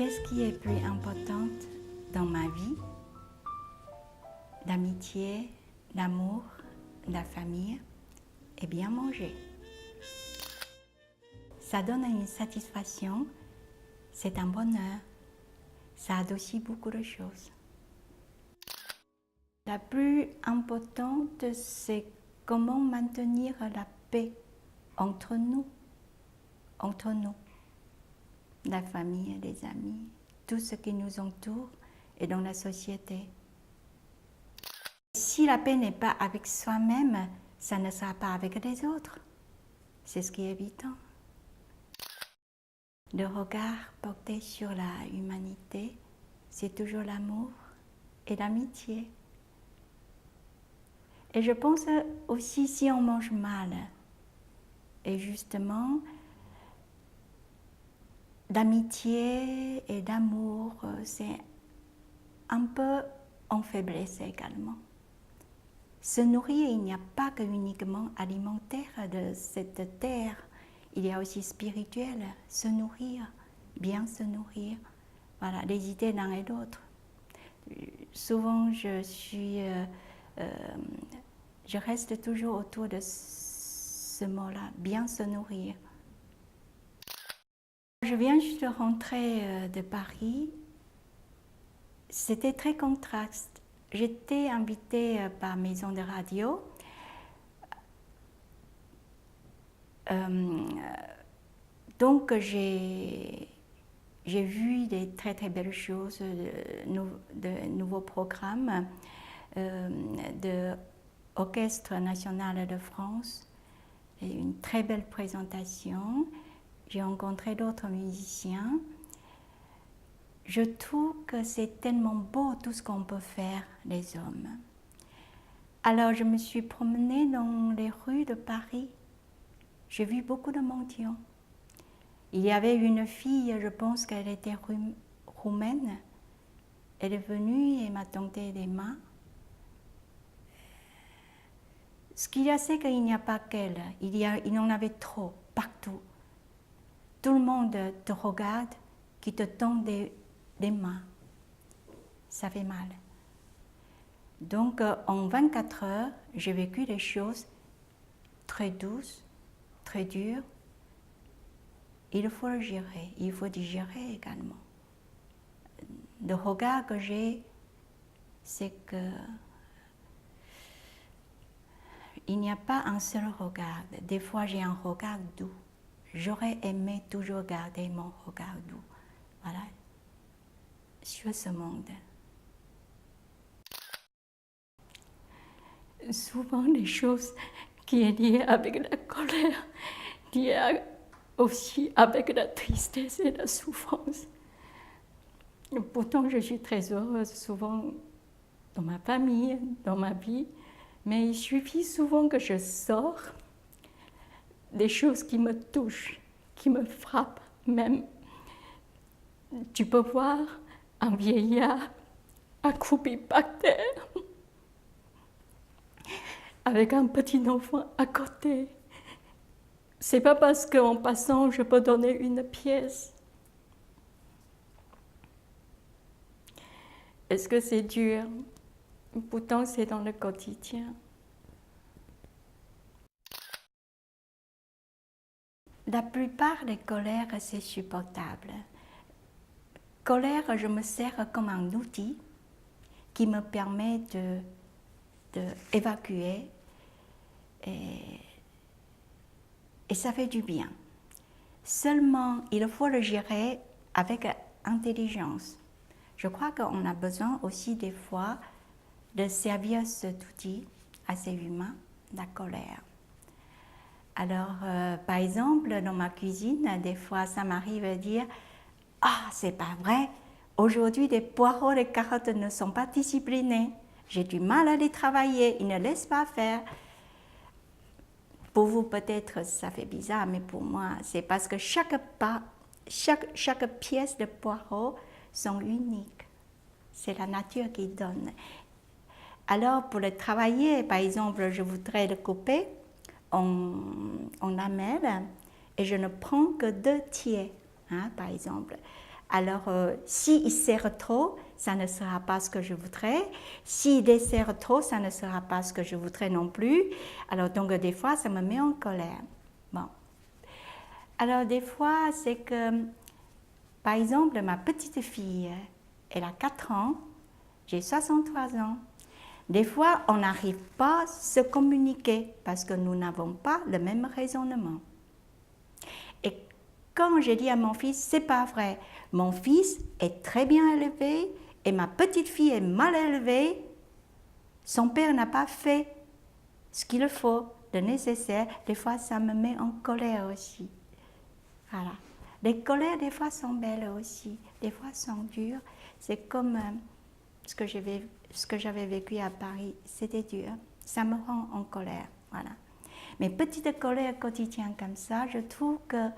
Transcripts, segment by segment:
Qu'est-ce qui est plus important dans ma vie? L'amitié, l'amour, la famille et bien manger. Ça donne une satisfaction, c'est un bonheur, ça adoucit beaucoup de choses. La plus importante, c'est comment maintenir la paix entre nous, la famille, les amis, tout ce qui nous entoure et dans la société. Si la paix n'est pas avec soi-même, ça ne sera pas avec les autres. C'est ce qui est évident. Le regard porté sur la humanité, c'est toujours l'amour et l'amitié. Et je pense aussi si on mange mal, et justement, l'amitié et l'amour, c'est un peu en faiblesse également. Se nourrir, il n'y a pas que uniquement alimentaire de cette terre, il y a aussi spirituel, se nourrir, bien se nourrir, voilà, les idées l'un et l'autre. Souvent, je reste toujours autour de ce mot-là, bien se nourrir. Je viens juste de rentrer de Paris, c'était très contraste. J'étais invitée par Maison de Radio. Donc j'ai vu des très très belles choses, de nouveaux programmes de l'Orchestre national de France, et une très belle présentation. J'ai rencontré d'autres musiciens. Je trouve que c'est tellement beau tout ce qu'on peut faire, les hommes. Alors je me suis promenée dans les rues de Paris. J'ai vu beaucoup de mendiants. Il y avait une fille, je pense qu'elle était roumaine. Elle est venue et m'a tendu les mains. Ce qu'il y a, c'est qu'il n'y a pas qu'elle. Il y en avait trop, partout. Tout le monde te regarde, qui te tend des mains. Ça fait mal. Donc, en 24 heures, j'ai vécu des choses très douces, très dures. Il faut le gérer, il faut digérer également. Le regard que j'ai, c'est que il n'y a pas un seul regard. Des fois, j'ai un regard doux. J'aurais aimé toujours garder mon regard doux. Voilà, sur ce monde. Souvent, les choses qui sont liées avec la colère, liées aussi avec la tristesse et la souffrance. Pourtant, je suis très heureuse souvent dans ma famille, dans ma vie, mais il suffit souvent que je sors des choses qui me touchent, qui me frappent même. Tu peux voir un vieillard accroupi par terre, avec un petit enfant à côté. C'est pas parce qu'en passant, je peux donner une pièce. Est-ce que c'est dur? Pourtant, c'est dans le quotidien. La plupart des colères, c'est supportable. Colère, je me sers comme un outil qui me permet d'évacuer et ça fait du bien. Seulement, il faut le gérer avec intelligence. Je crois qu'on a besoin aussi des fois de servir cet outil assez humain, la colère. Alors, par exemple, dans ma cuisine, des fois, ça m'arrive de dire « Ah, c'est pas vrai, aujourd'hui, les poireaux, les carottes ne sont pas disciplinés. J'ai du mal à les travailler, ils ne laissent pas faire. » Pour vous, peut-être, ça fait bizarre, mais pour moi, c'est parce que chaque pièce de poireau sont uniques. C'est la nature qui donne. Alors, pour le travailler, par exemple, je voudrais le couper en lamelles et je ne prends que 2 tiers. hein, par exemple. Alors, s'il serre trop, ça ne sera pas ce que je voudrais. S'il desserre trop, ça ne sera pas ce que je voudrais non plus. Alors, donc, des fois, ça me met en colère. Bon. Alors, des fois, c'est que, par exemple, ma petite fille, elle a 4 ans, j'ai 63 ans. Des fois, on n'arrive pas à se communiquer parce que nous n'avons pas le même raisonnement. Et quand j'ai dit à mon fils, c'est pas vrai, mon fils est très bien élevé et ma petite fille est mal élevée, son père n'a pas fait ce qu'il faut, le nécessaire, des fois ça me met en colère aussi. Voilà. Les colères, des fois, sont belles aussi, des fois sont dures. C'est comme ce que j'avais vécu à Paris, c'était dur, ça me rend en colère, voilà. Mais petite colère quotidienne comme ça, je trouve que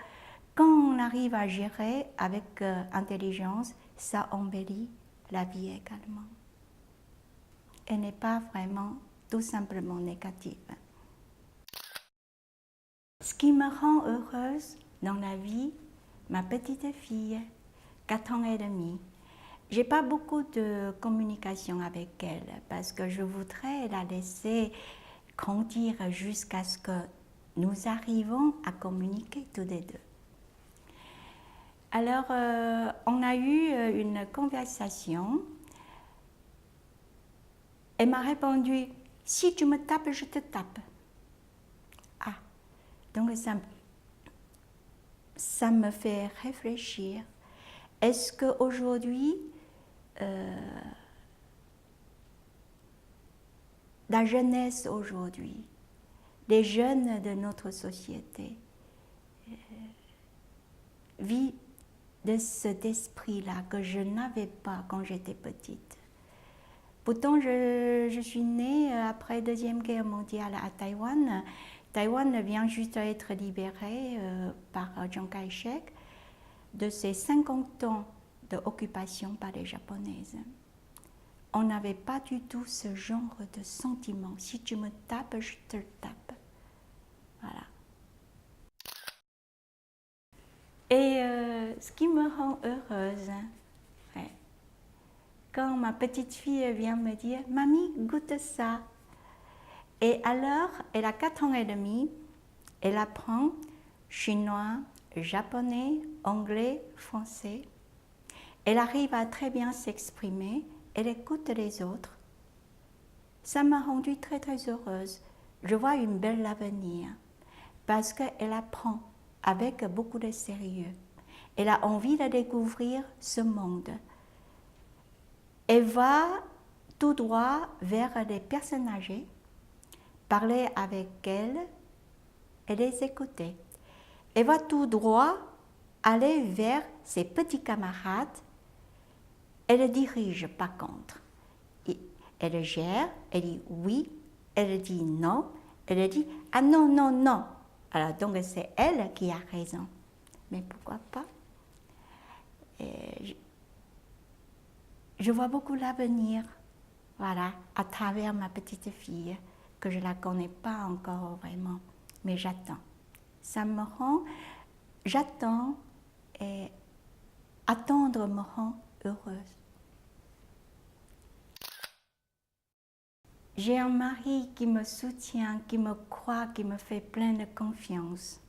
quand on arrive à gérer avec intelligence, ça embellit la vie également. Elle n'est pas vraiment tout simplement négative. Ce qui me rend heureuse dans la vie, ma petite fille, 4 ans et demi, j'ai pas beaucoup de communication avec elle parce que je voudrais la laisser grandir jusqu'à ce que nous arrivons à communiquer tous les deux. Alors, on a eu une conversation. Elle m'a répondu, si tu me tapes, je te tape. Ah, donc ça me fait réfléchir. Est-ce qu'aujourd'hui, la jeunesse aujourd'hui, les jeunes de notre société, vivent de cet esprit-là que je n'avais pas quand j'étais petite. Pourtant, je suis née après la Deuxième Guerre mondiale à Taïwan. Taïwan vient juste d'être libérée par Chiang Kai-shek de ses 50 ans d'occupation par les Japonaises. On n'avait pas du tout ce genre de sentiment. Si tu me tapes, je te tape. Voilà. Et ce qui me rend heureuse, ouais, quand ma petite fille vient me dire « Mamie, goûte ça ». Et alors, elle a 4 ans et demi, elle apprend chinois, japonais, anglais, français. Elle arrive à très bien s'exprimer, elle écoute les autres. Ça m'a rendue très très heureuse. Je vois une belle avenir parce qu'elle apprend avec beaucoup de sérieux. Elle a envie de découvrir ce monde. Elle va tout droit vers les personnes âgées, parler avec elles et les écouter. Elle va tout droit aller vers ses petits camarades. Elle les dirige par contre. Elle gère, elle dit oui, elle dit non, elle dit ah non, non, non. Alors donc c'est elle qui a raison. Mais pourquoi pas? Et je vois beaucoup l'avenir, voilà, à travers ma petite fille, que je ne la connais pas encore vraiment, mais j'attends. Ça me rend, j'attends et attendre me rend heureuse. J'ai un mari qui me soutient, qui me croit, qui me fait plein de confiance.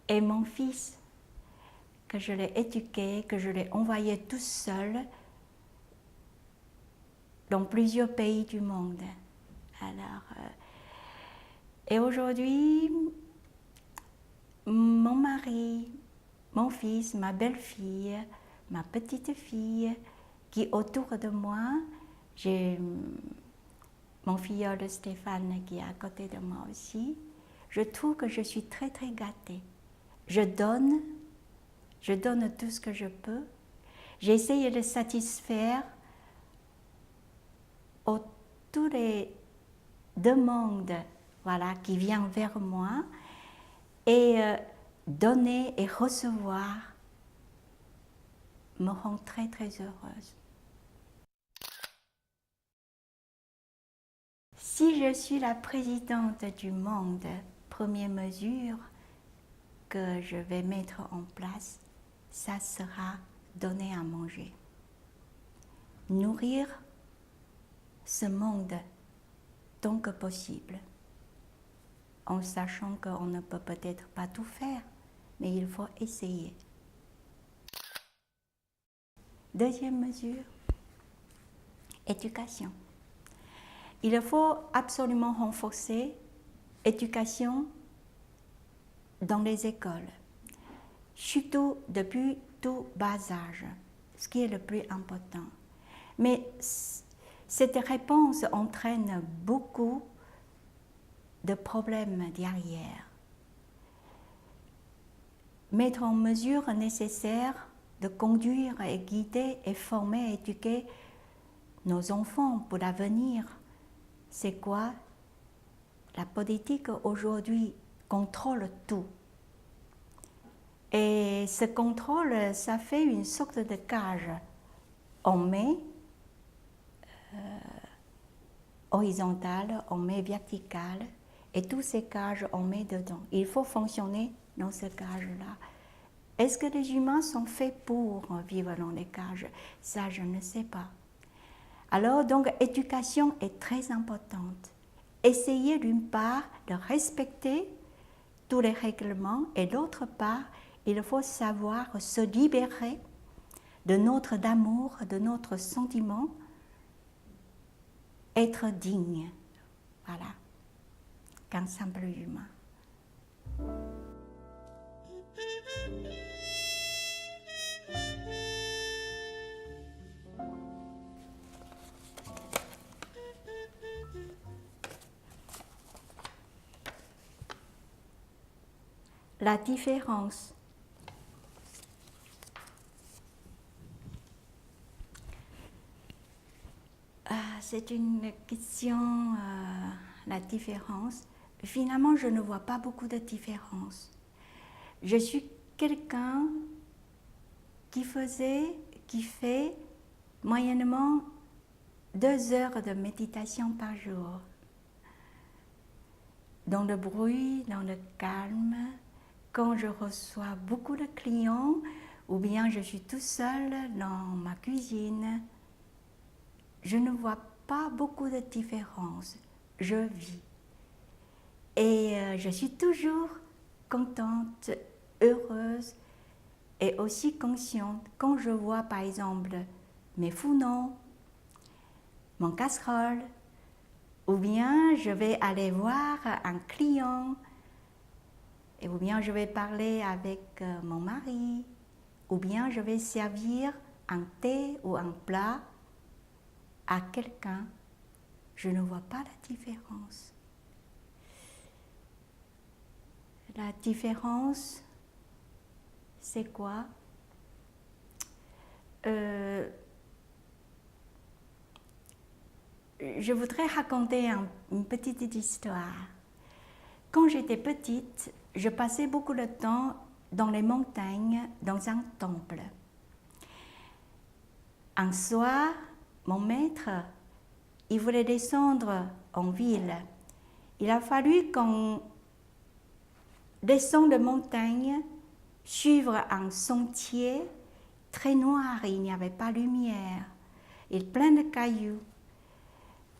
Et mon fils, que je l'ai éduqué, que je l'ai envoyé tout seul dans plusieurs pays du monde. Alors, et aujourd'hui, mon mari, mon fils, ma belle-fille, ma petite fille, qui autour de moi, j'ai mon filleul Stéphane qui est à côté de moi aussi. Je trouve que je suis très très gâtée. Je donne tout ce que je peux. J'ai essayé de satisfaire tous les demandes, voilà, qui viennent vers moi et donner et recevoir me rend très très heureuse. Si je suis la présidente du monde, première mesure, que je vais mettre en place, ça sera donner à manger. Nourrir ce monde tant que possible, en sachant qu'on ne peut peut-être pas tout faire, mais il faut essayer. Deuxième mesure, éducation. Il faut absolument renforcer l'éducation dans les écoles, surtout depuis tout bas âge, ce qui est le plus important. Mais cette réponse entraîne beaucoup de problèmes derrière. Mettre en mesure nécessaire de conduire et guider et former et éduquer nos enfants pour l'avenir, c'est quoi? La politique aujourd'hui contrôle tout. Et ce contrôle, ça fait une sorte de cage. On met horizontale, on met verticale, et tous ces cages, on met dedans. Il faut fonctionner dans ce cage-là. Est-ce que les humains sont faits pour vivre dans les cages? Ça, je ne sais pas. Alors, donc, l'éducation est très importante. Essayez d'une part de respecter tous les règlements et d'autre part, il faut savoir se libérer de notre amour, de notre sentiment, être digne, voilà, qu'un simple humain. La différence. C'est une question, la différence. Finalement, je ne vois pas beaucoup de différence. Je suis quelqu'un qui fait moyennement 2 heures de méditation par jour. Dans le bruit, dans le calme, quand je reçois beaucoup de clients, ou bien je suis tout seul dans ma cuisine, je ne vois pas beaucoup de différence. Je vis. Et je suis toujours contente, heureuse et aussi consciente quand je vois par exemple mes fourneaux, mon casserole, ou bien je vais aller voir un client, ou bien je vais parler avec mon mari, ou bien je vais servir un thé ou un plat à quelqu'un, je ne vois pas la différence. La différence, c'est quoi? Je voudrais raconter une petite histoire. Quand j'étais petite, je passais beaucoup de temps dans les montagnes, dans un temple. Un soir, mon maître, il voulait descendre en ville. Il a fallu qu'on descende de montagne, suivre un sentier très noir, il n'y avait pas de lumière, et plein de cailloux.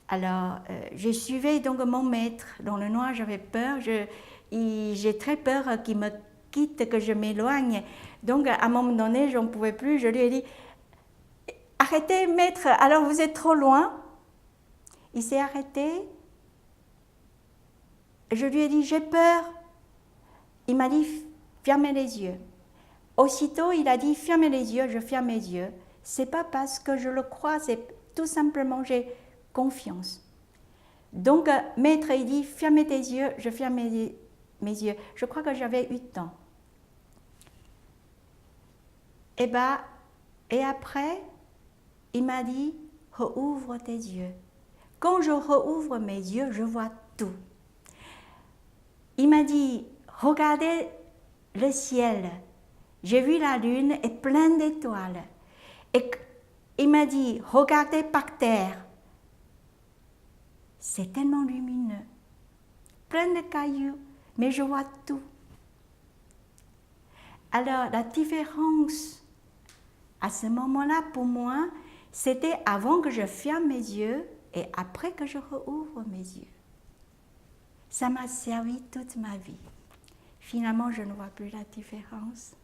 Alors, je suivais donc mon maître. Dans le noir, j'avais peur. J'ai très peur qu'il me quitte, que je m'éloigne. Donc, à un moment donné, je n'en pouvais plus. Je lui ai dit, arrêtez, maître, alors vous êtes trop loin. Il s'est arrêté. Je lui ai dit, j'ai peur. Il m'a dit, fermez les yeux. Aussitôt, il a dit, fermez les yeux. Je ferme les yeux. C'est pas parce que je le crois, c'est tout simplement, j'ai confiance. Donc, maître, il dit, fermez tes yeux, je ferme mes yeux. Je crois que j'avais 8 ans. Et après, il m'a dit, rouvre tes yeux. Quand je rouvre mes yeux, je vois tout. Il m'a dit, regardez le ciel. J'ai vu la lune et plein d'étoiles. Et il m'a dit, regardez par terre. C'est tellement lumineux, plein de cailloux, mais je vois tout. Alors, la différence à ce moment-là, pour moi, c'était avant que je ferme mes yeux et après que je rouvre mes yeux. Ça m'a servi toute ma vie. Finalement, je ne vois plus la différence.